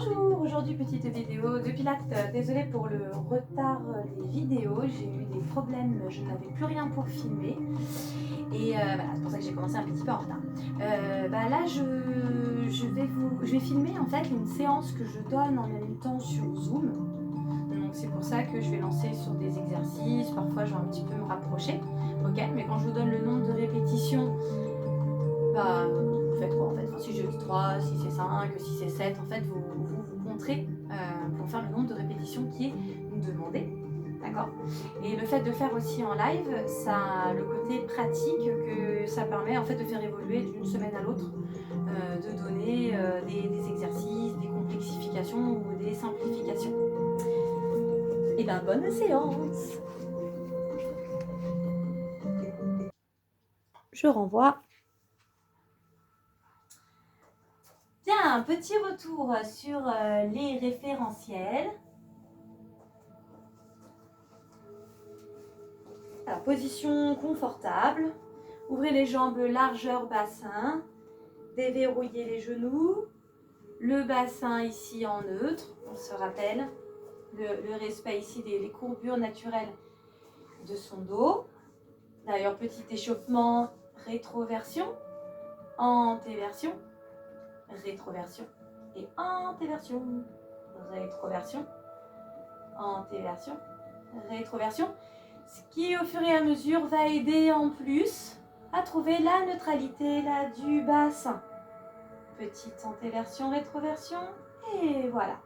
Bonjour, aujourd'hui petite vidéo de Pilates. Désolée pour le retard des vidéos, j'ai eu des problèmes, je n'avais plus rien pour filmer et voilà, c'est pour ça que j'ai commencé un petit peu en retard. Là je vais filmer en fait une séance que je donne en même temps sur Zoom. Donc c'est pour ça que je vais lancer sur des exercices, parfois je vais un petit peu me rapprocher, ok, mais quand je vous donne le nombre de répétitions, vous faites quoi en fait, si je dis 3, si c'est 5, si c'est 7, en fait vous compterez pour faire le nombre de répétitions qui est demandé, d'accord. Et le fait de faire aussi en live, ça a le côté pratique que ça permet en fait de faire évoluer d'une semaine à l'autre, de donner des exercices, des complexifications ou des simplifications. Et bonne séance. Je renvoie. Bien, un petit retour sur les référentiels. Alors, position confortable. Ouvrez les jambes largeur bassin. Déverrouillez les genoux. Le bassin ici en neutre. On se rappelle le respect ici des courbures naturelles de son dos. D'ailleurs, petit échauffement, rétroversion, antéversion, rétroversion et antéversion, rétroversion, antéversion, rétroversion. Ce qui au fur et à mesure va aider en plus à trouver la neutralité là du bassin. Petite antéversion, rétroversion et voilà.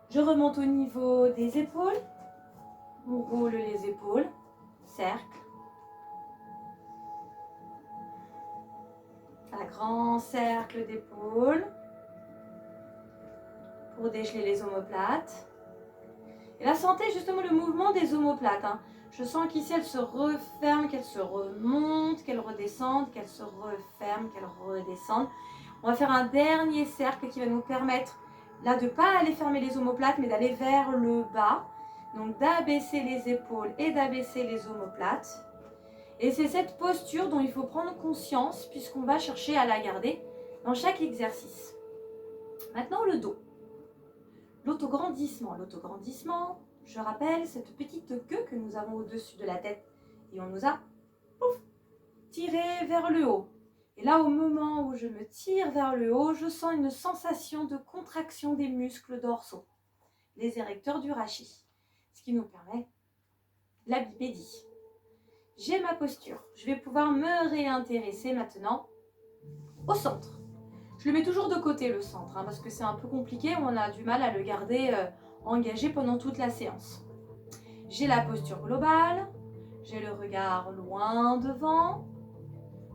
Je remonte au niveau des épaules. On roule les épaules, cercle. Un grand cercle d'épaules pour dégeler les omoplates. Et là, sentez justement le mouvement des omoplates. Je sens qu'ici, elles se referment, qu'elles se remontent, qu'elles redescendent, qu'elles se referment, qu'elles redescendent. On va faire un dernier cercle qui va nous permettre, là, de ne pas aller fermer les omoplates, mais d'aller vers le bas. Donc, d'abaisser les épaules et d'abaisser les omoplates. Et c'est cette posture dont il faut prendre conscience, puisqu'on va chercher à la garder dans chaque exercice. Maintenant, le dos. L'autograndissement. L'autograndissement, je rappelle, cette petite queue que nous avons au-dessus de la tête et on nous a tiré vers le haut. Et là, au moment où je me tire vers le haut, je sens une sensation de contraction des muscles dorsaux, les érecteurs du rachis, ce qui nous permet la bipédie. J'ai ma posture. Je vais pouvoir me réintéresser maintenant au centre. Je le mets toujours de côté, le centre, parce que c'est un peu compliqué, on a du mal à le garder engagé pendant toute la séance. J'ai la posture globale, j'ai le regard loin devant.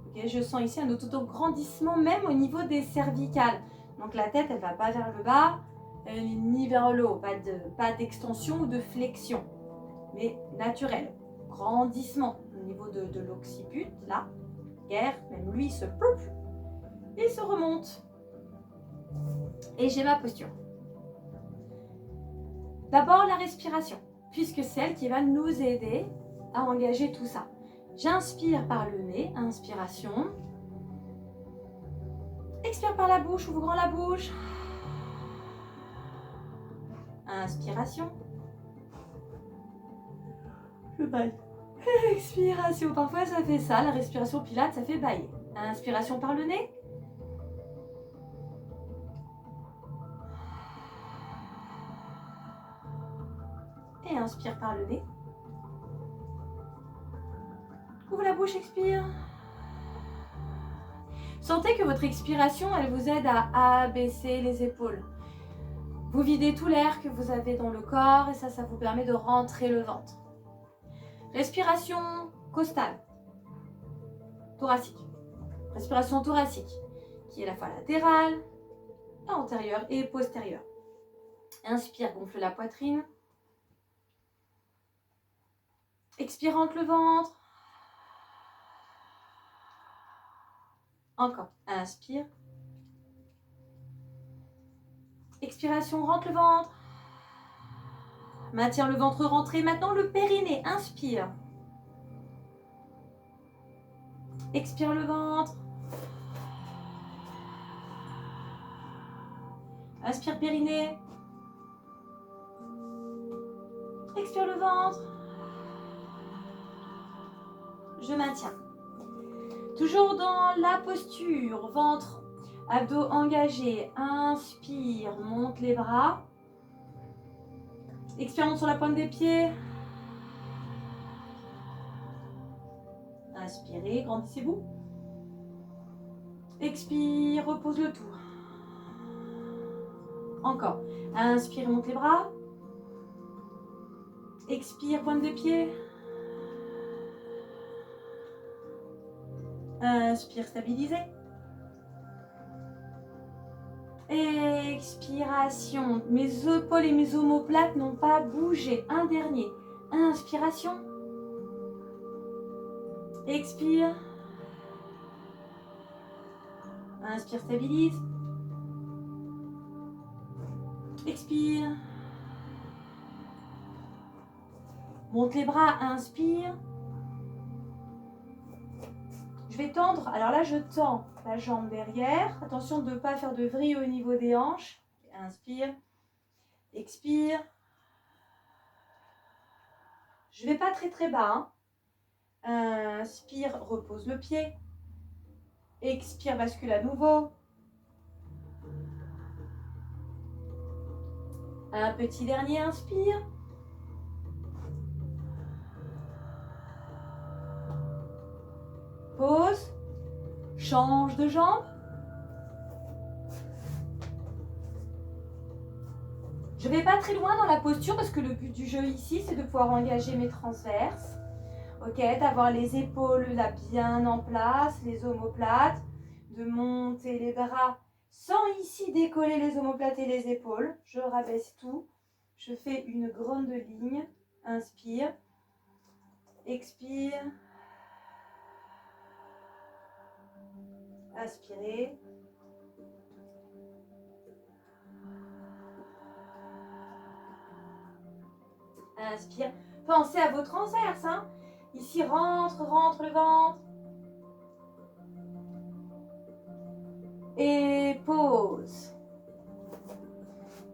Okay, je sens ici un autograndissement même au niveau des cervicales. Donc la tête, elle ne va pas vers le bas, ni vers le haut. Pas d'extension ou de flexion, mais naturel. Grandissement au niveau de l'occiput, là. Même lui, il se plouf. Il se remonte. Et j'ai ma posture. D'abord la respiration, puisque c'est elle qui va nous aider à engager tout ça. J'inspire par le nez, inspiration. Expire par la bouche, ouvre grand la bouche. Inspiration. Je baille. Expiration, parfois ça fait ça, la respiration Pilates, ça fait bailler. Inspiration par le nez. Et inspire par le nez. Ouvre la bouche, expire. Sentez que votre expiration, elle vous aide à abaisser les épaules. Vous videz tout l'air que vous avez dans le corps et ça vous permet de rentrer le ventre. Respiration costale, thoracique. Respiration thoracique, qui est à la fois latérale, antérieure et postérieure. Inspire, gonfle la poitrine. Expire, rentre le ventre. Encore, inspire. Expiration, rentre le ventre. Maintiens le ventre rentré. Maintenant le périnée, inspire. Expire le ventre. Inspire périnée. Expire le ventre. Je maintiens. Toujours dans la posture, ventre, abdos engagés. Inspire, monte les bras. Expire, monte sur la pointe des pieds. Inspirez, grandissez-vous. Expire, repose le tout. Encore. Inspire, monte les bras. Expire, pointe des pieds. Inspire, stabilisez. Expiration. Mes épaules et mes omoplates n'ont pas bougé. Un dernier. Inspiration. Expire. Inspire, stabilise. Expire. Monte les bras, inspire. Je vais tendre. Alors là, je tends la jambe derrière. Attention de ne pas faire de vrille au niveau des hanches. Inspire. Expire. Je ne vais pas très très bas. Inspire, repose le pied. Expire, bascule à nouveau. Un petit dernier, inspire. Pause. Change de jambe. Je ne vais pas très loin dans la posture parce que le but du jeu ici, c'est de pouvoir engager mes transverses. Ok, d'avoir les épaules là bien en place, les omoplates, de monter les bras sans ici décoller les omoplates et les épaules. Je rabaisse tout. Je fais une grande ligne. Inspire. Expire. Inspirez. Inspire. Pensez à vos transverses. Hein. Ici, rentre le ventre. Et pause.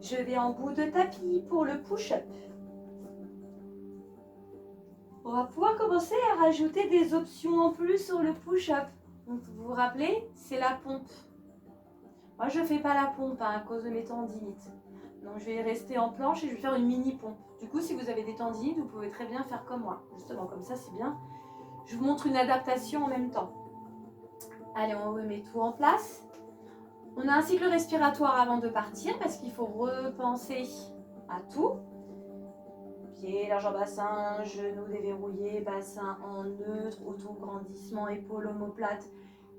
Je vais en bout de tapis pour le push-up. On va pouvoir commencer à rajouter des options en plus sur le push-up. Donc, vous vous rappelez, c'est la pompe. Moi, je ne fais pas la pompe à cause de mes tendinites. Donc, je vais rester en planche et je vais faire une mini pompe. Du coup, si vous avez des tendinites, vous pouvez très bien faire comme moi. Justement, comme ça, c'est bien. Je vous montre une adaptation en même temps. Allez, on remet tout en place. On a un cycle respiratoire avant de partir parce qu'il faut repenser à tout. Pieds, largeur bassin, genoux déverrouillés, bassin en neutre, auto-grandissement, épaules, omoplates.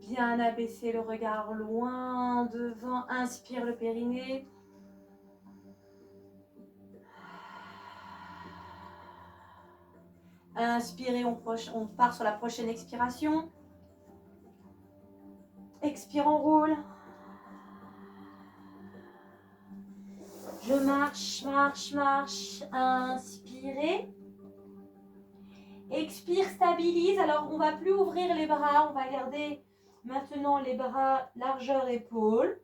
Bien abaisser le regard loin devant. Inspire le périnée. Inspirez, on part sur la prochaine expiration. Expire, on roule. Je marche, marche, marche. Inspirez. Expire, stabilise. Alors, on ne va plus ouvrir les bras. On va garder maintenant les bras largeur épaule.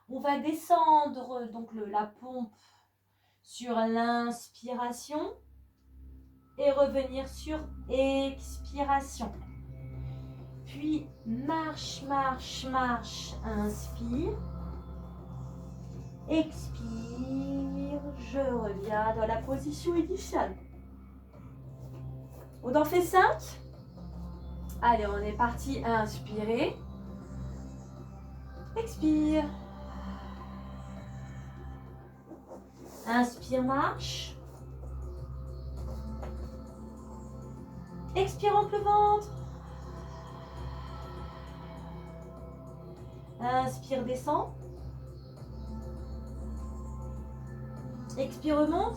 On va descendre donc la pompe sur l'inspiration et revenir sur expiration. Puis, marche, marche, marche. Inspire. Expire. Je reviens dans la position initiale. On en fait 5. Allez, on est parti. Inspirez. Expire. Inspire, marche. Expire, rentre le ventre. Inspire, descend. Expire, remonte.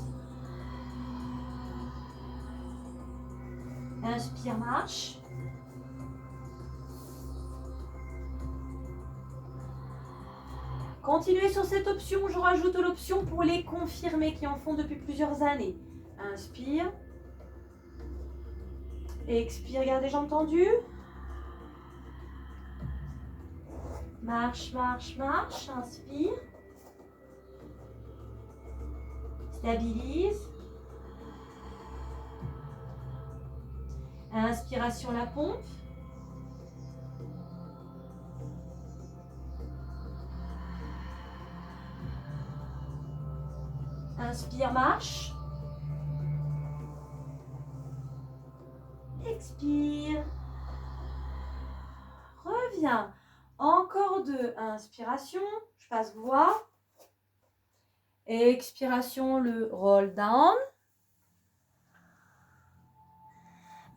Inspire, marche. Continuez sur cette option. Je rajoute l'option pour les confirmés qui en font depuis plusieurs années. Inspire. Expire, gardez les jambes tendues. Marche, marche, marche. Inspire. Stabilise. Inspiration, la pompe. Inspire, marche. Expire. Reviens. Encore 2. Inspiration, je passe voix. Expiration, le roll down.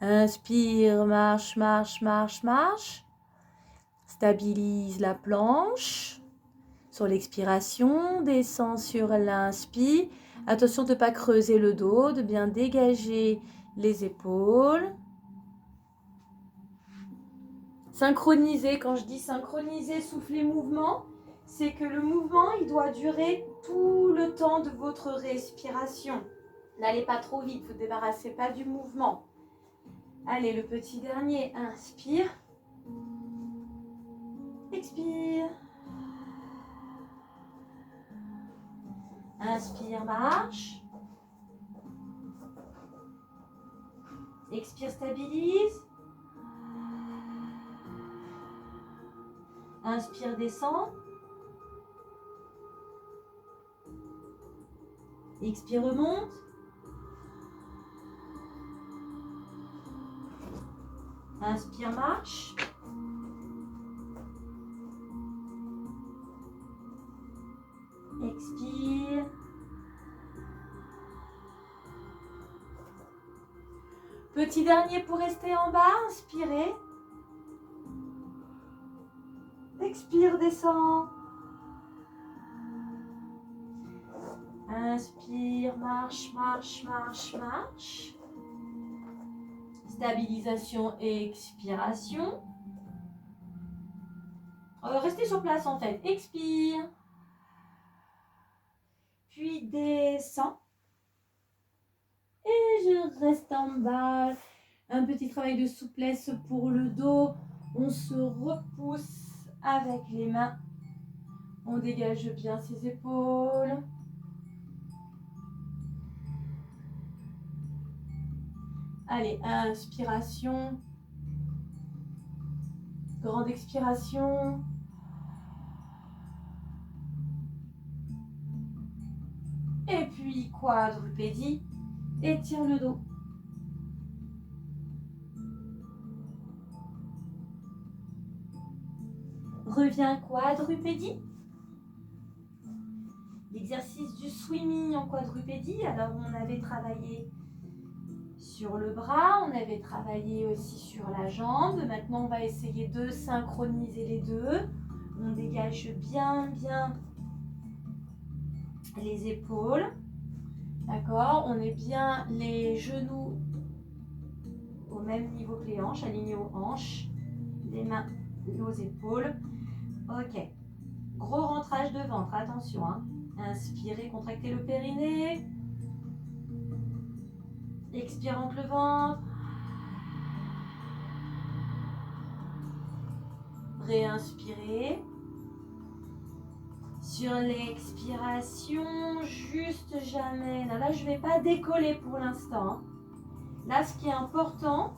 Inspire, marche, marche, marche, marche. Stabilise la planche. Sur l'expiration, descend sur l'inspire. Attention de ne pas creuser le dos, de bien dégager les épaules. Synchroniser, quand je dis synchroniser, souffler mouvement, c'est que le mouvement, il doit durer tout le temps de votre respiration. N'allez pas trop vite, ne vous débarrassez pas du mouvement. Allez, le petit dernier, inspire. Expire. Inspire, marche. Expire, stabilise. Inspire, descend. Expire, remonte. Inspire, marche. Expire. Petit dernier pour rester en bas, inspirez. Expire, descend. Inspire, marche, marche, marche, marche. Stabilisation et expiration. Restez sur place en fait. Expire. Puis descend. Et je reste en bas. Un petit travail de souplesse pour le dos. On se repousse avec les mains. On dégage bien ses épaules. Allez, inspiration. Grande expiration. Et puis quadrupédie. Étire le dos. Reviens quadrupédie. L'exercice du swimming en quadrupédie. Alors on avait travaillé sur le bras, on avait travaillé aussi sur la jambe. Maintenant on va essayer de synchroniser les deux. On dégage bien les épaules. D'accord, on est bien les genoux au même niveau que les hanches, alignés aux hanches, les mains aux épaules. Ok, gros rentrage de ventre, attention. Hein. Inspirez, contractez le périnée. Expire, rentre le ventre. Réinspirez. Sur l'expiration, juste jamais. Là, je ne vais pas décoller pour l'instant. Là, ce qui est important,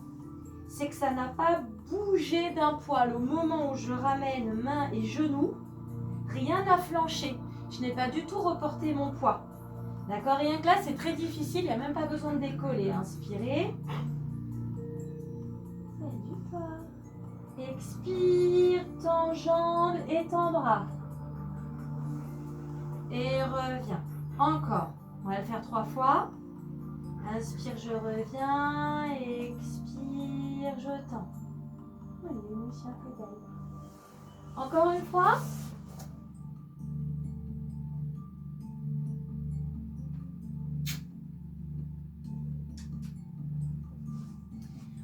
c'est que ça n'a pas bougé d'un poil. Au moment où je ramène mains et genoux, rien n'a flanché. Je n'ai pas du tout reporté mon poids. D'accord? Rien que là, c'est très difficile. Il n'y a même pas besoin de décoller. Inspirez. C'est du poids. Expire, tends jambes et tends bras. Et reviens. Encore. On va le faire 3 fois. Inspire, je reviens. Expire, je tends. L'émotion fait d'elle. Encore une fois.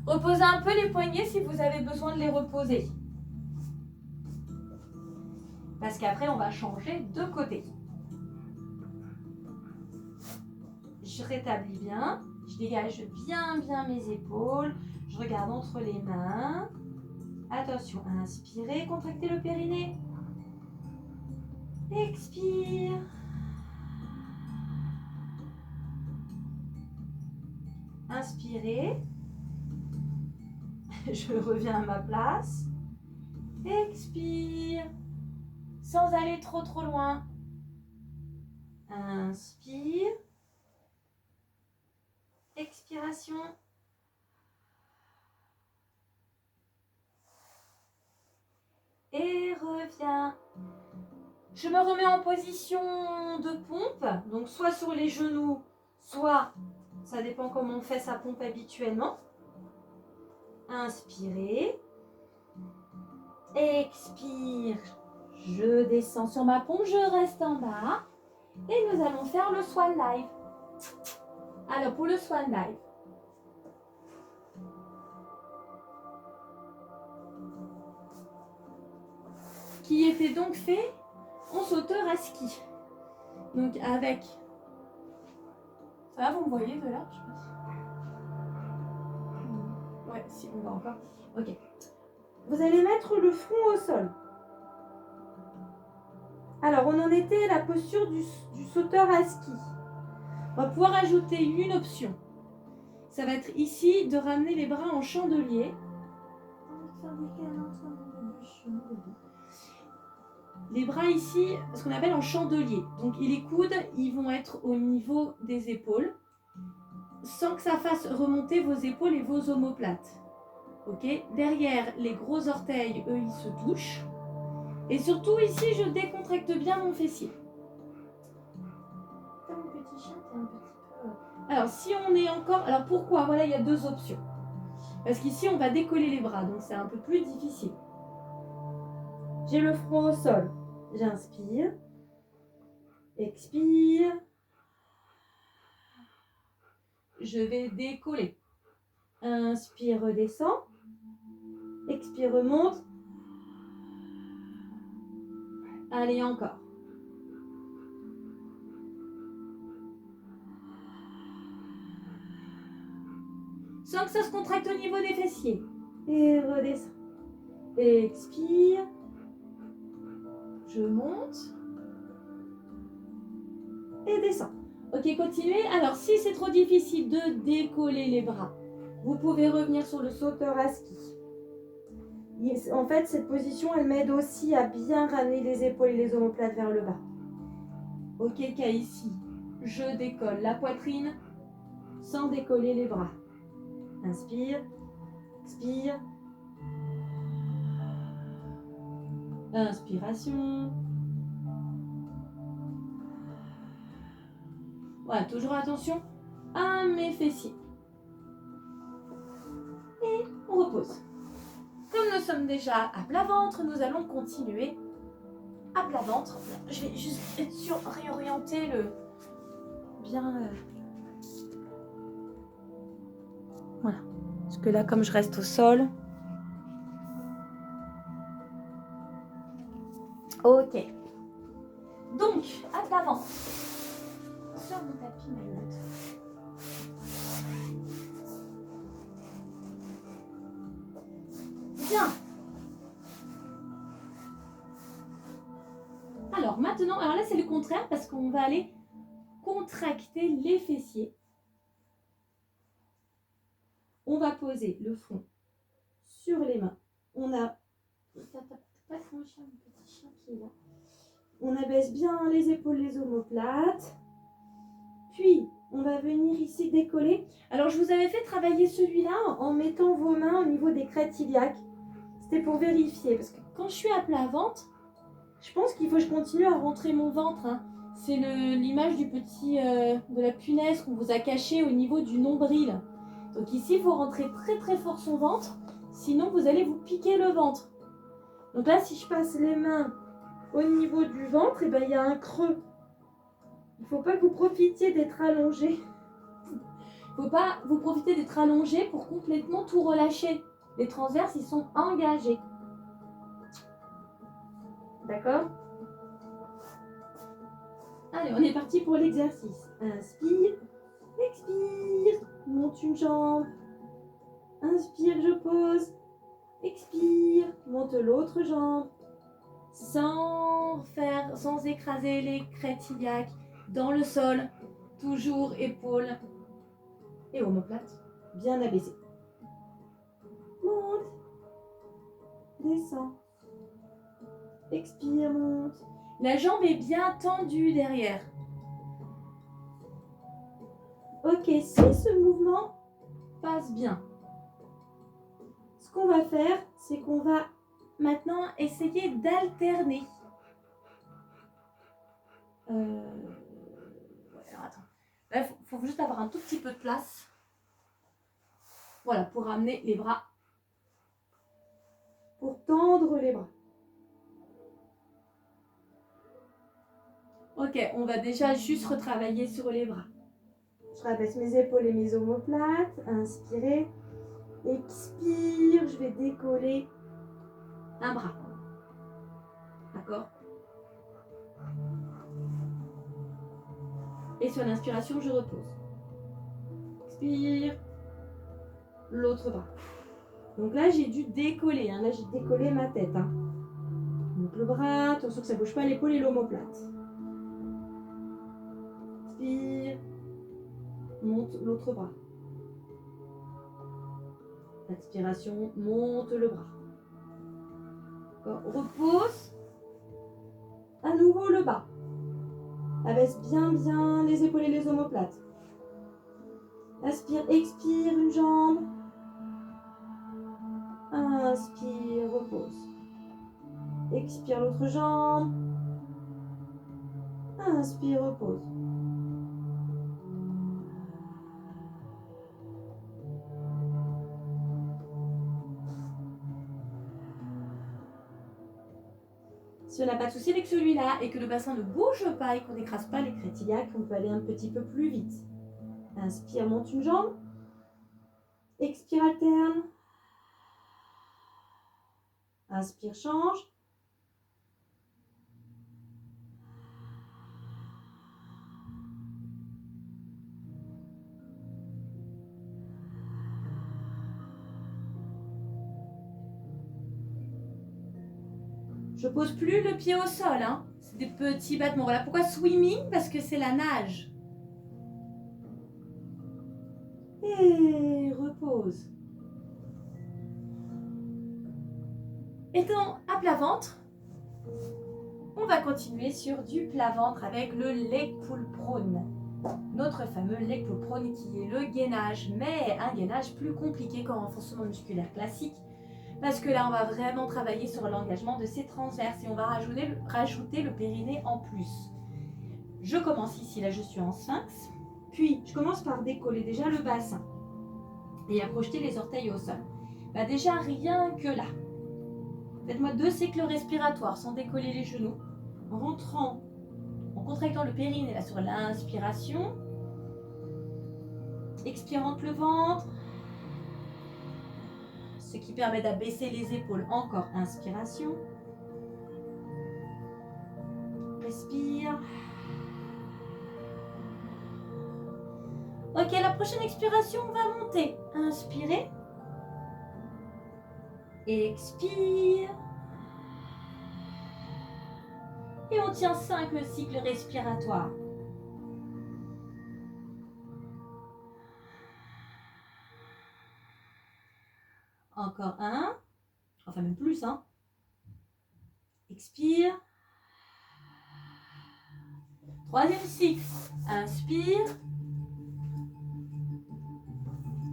Reposez un peu les poignets si vous avez besoin de les reposer. Parce qu'après, on va changer de côté. Je rétablis bien. Je dégage bien mes épaules. Je regarde entre les mains. Attention, inspirez, contractez le périnée. Expire. Inspirez. Je reviens à ma place. Expire. Sans aller trop loin. Inspire. Expiration. Et reviens. Je me remets en position de pompe. Donc soit sur les genoux, soit, ça dépend comment on fait sa pompe habituellement. Inspirez. Expire. Je descends sur ma pompe, je reste en bas. Et nous allons faire le Swan Dive. Alors pour le Swan Dive, qui était donc fait en sauteur à ski. Donc avec... Ça va, vous me voyez de là? Je sais pas si... Ouais, si, on va encore. Ok. Vous allez mettre le front au sol. Alors, on en était à la posture du sauteur à ski. On va pouvoir ajouter une option. Ça va être ici de ramener les bras en chandelier. Les bras ici, ce qu'on appelle en chandelier. Donc les coudes, ils vont être au niveau des épaules, sans que ça fasse remonter vos épaules et vos omoplates. Ok. Derrière, les gros orteils, eux, ils se touchent. Et surtout ici, je décontracte bien mon fessier. Mon petit chien, t'es un petit peu... Alors si on est encore... Alors pourquoi? Voilà, il y a deux options. Parce qu'ici, on va décoller les bras, donc c'est un peu plus difficile. J'ai le front au sol. J'inspire. Expire. Je vais décoller. Inspire, redescend. Expire, remonte. Allez, encore. Sans que ça se contracte au niveau des fessiers. Et redescend. Expire. Je monte. Et descends. Ok, continuez. Alors, si c'est trop difficile de décoller les bras, vous pouvez revenir sur le sauteur à ski. En fait, cette position, elle m'aide aussi à bien ramener les épaules et les omoplates vers le bas. Ok, cas ici, je décolle la poitrine sans décoller les bras. Inspire, expire. Inspiration. Voilà, toujours attention à mes fessiers. Et on repose. Comme nous sommes déjà à plat ventre, nous allons continuer à plat ventre. Je vais juste être sûr, réorienter le... Bien... Voilà. Parce que là, comme je reste au sol... Ok. Donc, à plat ventre. Sur mon tapis, ma note. Bien. Alors maintenant, alors là c'est le contraire parce qu'on va aller contracter les fessiers. On va poser le front sur les mains. On a... On abaisse bien les épaules, les omoplates. Puis, on va venir ici décoller. Alors, je vous avais fait travailler celui-là en mettant vos mains au niveau des crêtes iliaques. C'était pour vérifier. Parce que quand je suis à plat ventre, je pense qu'il faut que je continue à rentrer mon ventre. Hein. C'est l'image du petit, de la punaise qu'on vous a caché au niveau du nombril. Donc ici, il faut rentrer très très fort son ventre. Sinon, vous allez vous piquer le ventre. Donc là, si je passe les mains au niveau du ventre, et ben, il y a un creux. Il ne faut pas que vous profitiez d'être allongé. Il ne faut pas vous profiter d'être allongé pour complètement tout relâcher. Les transverses, ils sont engagés. D'accord? Allez, on est parti pour l'exercice. Inspire, expire, monte une jambe. Inspire, je pose. Expire, monte l'autre jambe. Sans écraser les crêtes iliaques dans le sol. Toujours épaules Et omoplate bien abaissée. Monte. Descends. Expire, monte. La jambe est bien tendue derrière. Ok, si ce mouvement passe bien, ce qu'on va faire, c'est qu'on va maintenant essayer d'alterner. Alors attends. Là, il faut juste avoir un tout petit peu de place. Voilà, pour amener les bras. Pour tendre les bras. Ok, on va déjà juste retravailler sur les bras. Je rabaisse mes épaules et mes omoplates. Inspirez. Expire. Je vais décoller un bras. D'accord? Et sur l'inspiration, je repose. Expire. L'autre bras. Donc là, j'ai dû décoller. Là, j'ai décollé ma tête. Donc le bras, attention que ça ne bouge pas l'épaule et l'omoplate. Expire. Monte l'autre bras. Inspiration, monte le bras. Repose. À nouveau le bas. Abaisse bien les épaules et les omoplates. Inspire, expire une jambe. Inspire, repose. Expire l'autre jambe. Inspire, repose. Si on n'a pas de souci avec celui-là et que le bassin ne bouge pas et qu'on n'écrase pas les crêtes iliaques, on peut aller un petit peu plus vite. Inspire, monte une jambe. Expire, alterne. Inspire, change. Je pose plus le pied au sol. C'est des petits battements. Voilà pourquoi swimming, parce que c'est la nage. Et repose. Étant à plat ventre, on va continuer sur du plat ventre avec le leg pull prone. Notre fameux leg pull prone qui est le gainage, mais un gainage plus compliqué qu'en renforcement musculaire classique. Parce que là, on va vraiment travailler sur l'engagement de ces transverses et on va rajouter le périnée en plus. Je commence ici, là je suis en sphinx. Puis, je commence par décoller déjà le bassin et à projeter les orteils au sol. Déjà, rien que là. Faites-moi 2 cycles respiratoires sans décoller les genoux. En rentrant, en contractant le périnée là sur l'inspiration. Expirant le ventre. Ce qui permet d'abaisser les épaules. Encore inspiration. Respire. Ok, la prochaine expiration, on va monter. Inspirez. Expire. Et on tient 5 cycles respiratoires. Encore un. Enfin, même plus, Expire. 3e cycle. Inspire.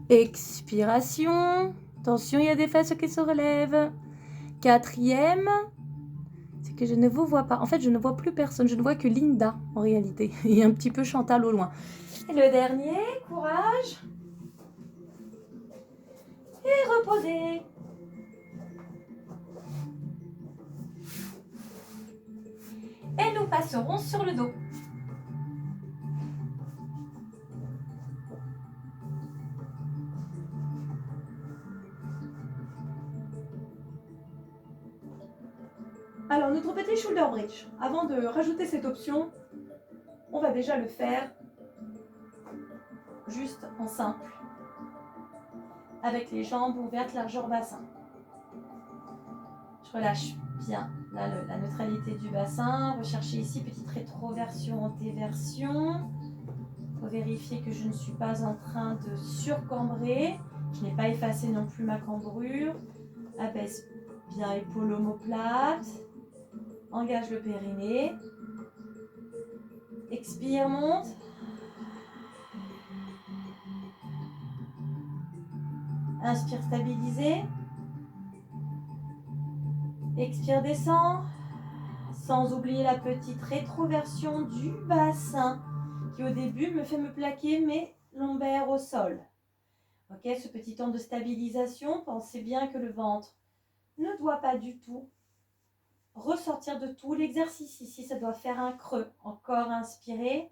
Expiration. Attention, il y a des fesses qui se relèvent. 4e. C'est que je ne vous vois pas. En fait, je ne vois plus personne. Je ne vois que Linda, en réalité. Et un petit peu Chantal au loin. Et le dernier, courage. Et reposez. Et nous passerons sur le dos. Alors, notre petit shoulder bridge, avant de rajouter cette option, on va déjà le faire juste en simple, avec les jambes ouvertes, largeur bassin. Je relâche bien là, la neutralité du bassin. Recherchez ici petite rétroversion, antéversion. vérifier que je ne suis pas en train de surcambrer. Je n'ai pas effacé non plus ma cambrure. Abaisse bien épaule omoplate. Engage le périnée. Expire, monte. Inspire, stabilisé. Expire, descend. Sans oublier la petite rétroversion du bassin qui au début me fait me plaquer mes lombaires au sol. Ok, ce petit temps de stabilisation, pensez bien que le ventre ne doit pas du tout ressortir de tout l'exercice. Ici, ça doit faire un creux. Encore inspirer.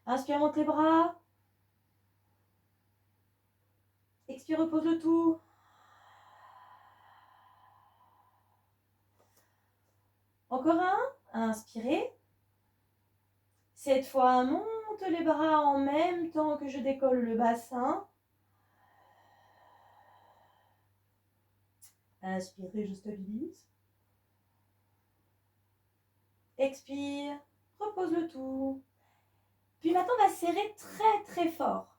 Inspire, monte les bras. Expire, repose le tout. Encore un. Inspirez. Cette fois, monte les bras en même temps que je décolle le bassin. Inspirez, je stabilise. Expire, repose le tout. Puis maintenant, on va serrer très très fort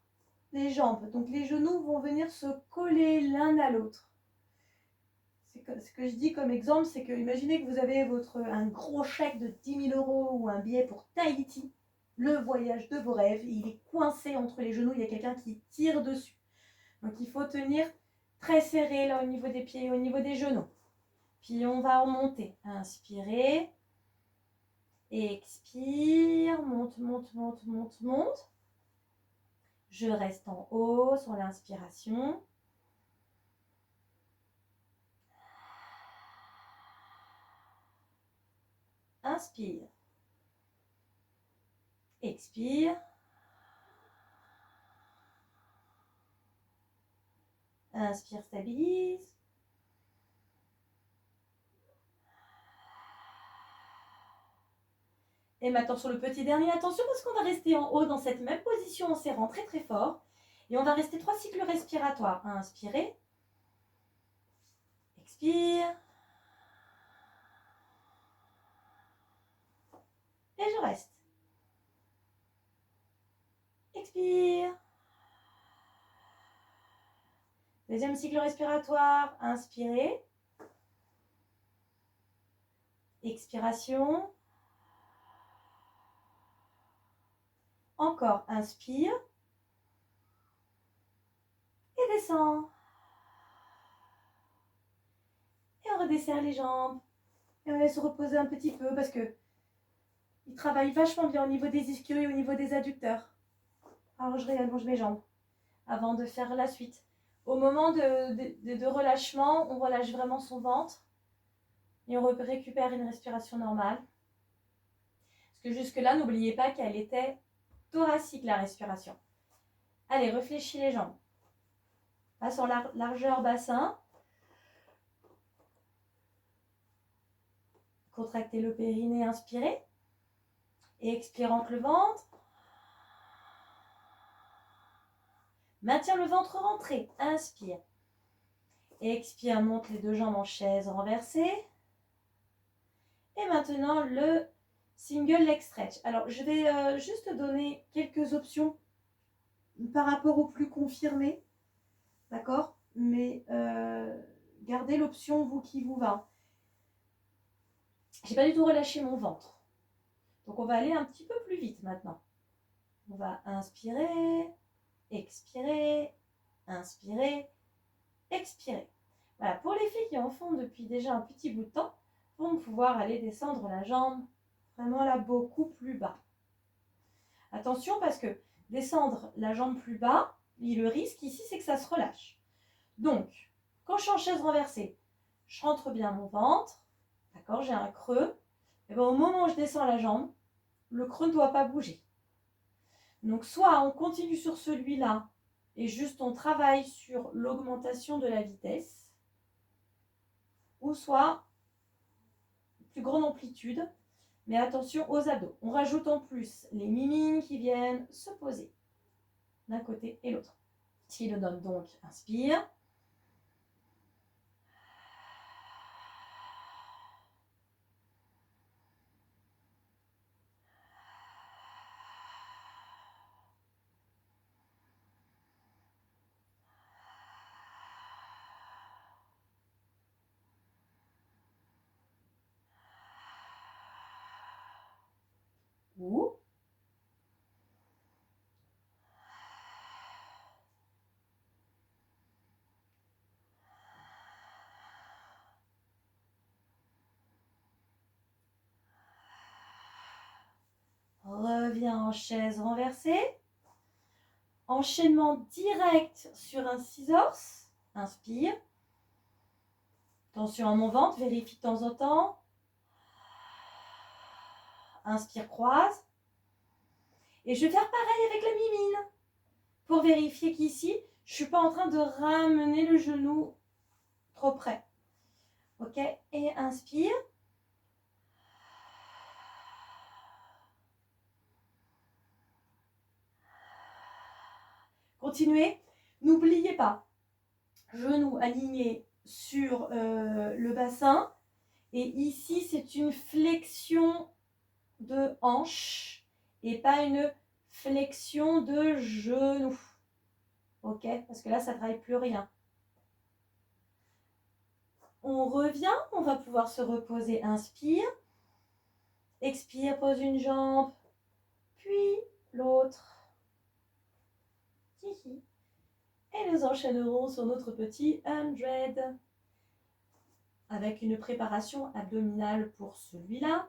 les jambes. Donc les genoux vont venir se coller l'un à l'autre. Ce que je dis comme exemple, c'est que imaginez que vous avez un gros chèque de 10 000 € ou un billet pour Tahiti, le voyage de vos rêves. Il est coincé entre les genoux, il y a quelqu'un qui tire dessus. Donc il faut tenir très serré là au niveau des pieds et au niveau des genoux. Puis on va remonter. Inspirez. Expire. Monte, monte, monte, monte, monte. Je reste en haut sur l'inspiration. Inspire. Expire. Inspire, stabilise. Et maintenant sur le petit dernier, attention parce qu'on va rester en haut dans cette même position en serrant très très fort. Et on va rester 3 cycles respiratoires. Inspirez. Expire. Et je reste. Expire. Deuxième cycle respiratoire. Inspirez. Expiration. Encore, inspire. Et descend. Et on redesserre les jambes. Et on va se reposer un petit peu parce que il travaille vachement bien au niveau des ischios et au niveau des adducteurs. Alors je réallonge mes jambes avant de faire la suite. Au moment de relâchement, on relâche vraiment son ventre et on récupère une respiration normale. Parce que jusque-là, n'oubliez pas qu'elle était thoracique, la respiration. Allez, réfléchis les jambes. Passe en largeur bassin. Contractez le périnée, inspirez. Et expire, entre le ventre. Maintiens le ventre rentré, inspire. Et expire, monte les deux jambes en chaise renversée. Et maintenant, le single leg stretch. Alors, je vais juste donner quelques options par rapport au plus confirmé. D'accord? Mais gardez l'option, vous, qui vous va. J'ai pas du tout relâché mon ventre. Donc, on va aller un petit peu plus vite maintenant. On va inspirer, expirer, inspirer, expirer. Voilà, pour les filles qui en font depuis déjà un petit bout de temps, vont pouvoir aller descendre la jambe vraiment là beaucoup plus bas. Attention parce que descendre la jambe plus bas, le risque ici c'est que ça se relâche. Donc, quand je suis en chaise renversée, je rentre bien mon ventre, d'accord, j'ai un creux, et bien au moment où je descends la jambe, le creux ne doit pas bouger. Donc soit on continue sur celui-là et juste on travaille sur l'augmentation de la vitesse, ou soit plus grande amplitude, mais attention aux abdos. On rajoute en plus les mimines qui viennent se poser d'un côté et l'autre. Si le donne donc, inspire. Ou reviens en chaise renversée. Enchaînement direct sur un scissors. Inspire. Tension à mon ventre, vérifie de temps en temps. Inspire, croise. Et je vais faire pareil avec la mimine. Pour vérifier qu'ici, je ne suis pas en train de ramener le genou trop près. Ok, et inspire. Continuez. N'oubliez pas, genou aligné sur le bassin. Et ici, c'est une flexion de hanche et pas une flexion de genou. Ok, parce que là, ça ne travaille plus rien. On revient, on va pouvoir se reposer. Inspire. Expire, pose une jambe, puis l'autre. Et nous enchaînerons sur notre petit 100 avec une préparation abdominale pour celui-là,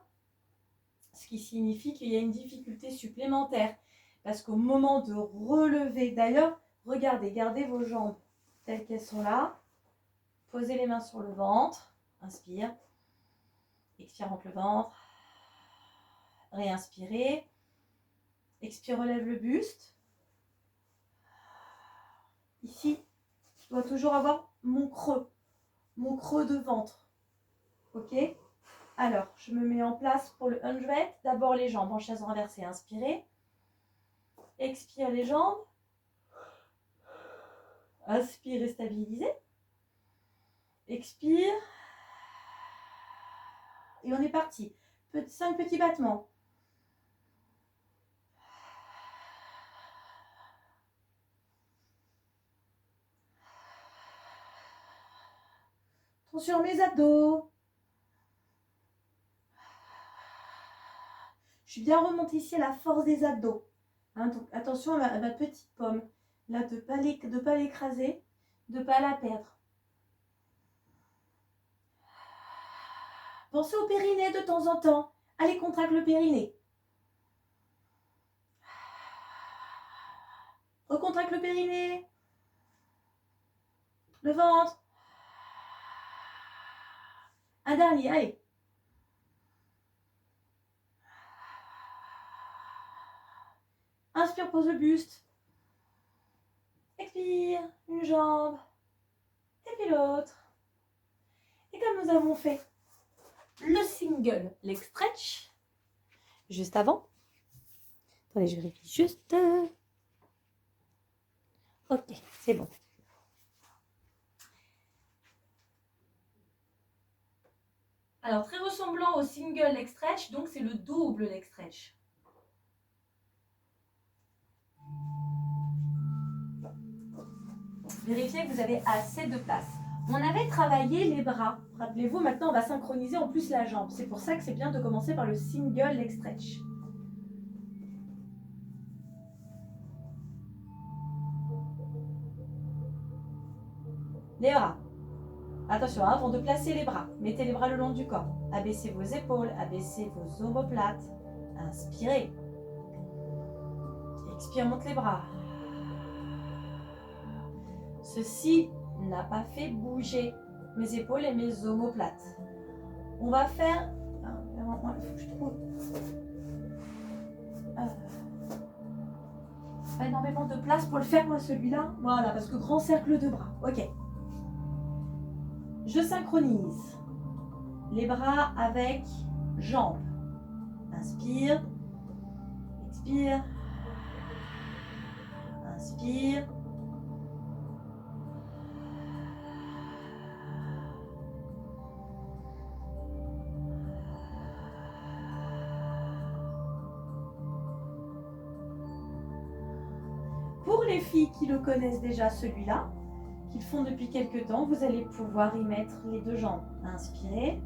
ce qui signifie qu'il y a une difficulté supplémentaire parce qu'au moment de relever, d'ailleurs, regardez, gardez vos jambes telles qu'elles sont là, posez les mains sur le ventre, inspire, expire, rentre le ventre, réinspirez, expire, relève le buste. Ici, je dois toujours avoir mon creux de ventre. Ok? Alors, je me mets en place pour le 100. D'abord les jambes en chaise renversée. Inspirez. Expire les jambes. Inspire et stabilisez. Expire. Et on est parti. 5 petits battements. Attention à mes abdos. Je suis bien remontée ici à la force des abdos. Hein, donc attention à ma petite pomme. Là, de ne pas l'écraser, de ne pas la perdre. Pensez au périnée de temps en temps. Allez, contracte le périnée. Recontracte le périnée. Le ventre. Un dernier, allez. Inspire, pose le buste. Expire, une jambe. Et puis l'autre. Et comme nous avons fait le single leg stretch, juste avant. Attendez, je vérifie juste. Ok, c'est bon. Alors, très ressemblant au single leg stretch, donc c'est le double leg stretch. Vérifiez que vous avez assez de place. On avait travaillé les bras. Rappelez-vous, maintenant on va synchroniser en plus la jambe. C'est pour ça que c'est bien de commencer par le single leg stretch. Les bras. Attention, avant de placer les bras, mettez les bras le long du corps. Abaissez vos épaules, abaissez vos omoplates. Inspirez. Expire, monte les bras. Ceci n'a pas fait bouger mes épaules et mes omoplates. On va faire... Il faut que je trouve... Pas énormément de place pour le faire, moi, celui-là. Voilà, parce que grand cercle de bras. Ok. Je synchronise les bras avec jambes. Inspire. Expire. Inspire. Pour les filles qui le connaissent déjà, celui-là, qu'ils font depuis quelques temps, vous allez pouvoir y mettre les deux jambes. Inspirez.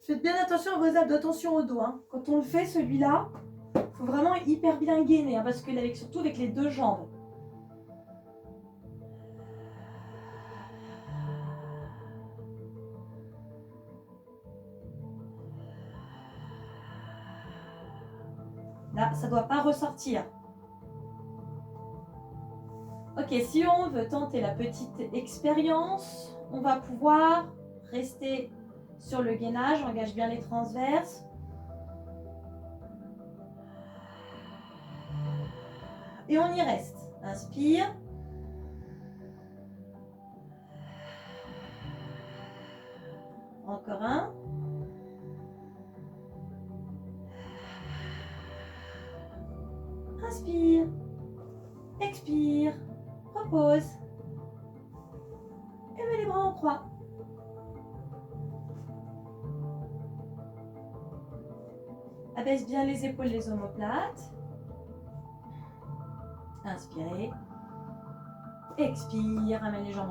Faites bien attention à vos abdos, attention au dos. Hein. Quand on le fait, celui-là, il faut vraiment hyper bien gainer, hein, parce que surtout avec les deux jambes. Là, ça ne doit pas ressortir. Ok, si on veut tenter la petite expérience, on va pouvoir rester sur le gainage, engage bien les transverses. Et on y reste. Inspire. Encore un. Inspire. Expire. Repose. Et mets les bras en croix. Abaisse bien les épaules, les omoplates. Inspirez. Expire. Ramène les jambes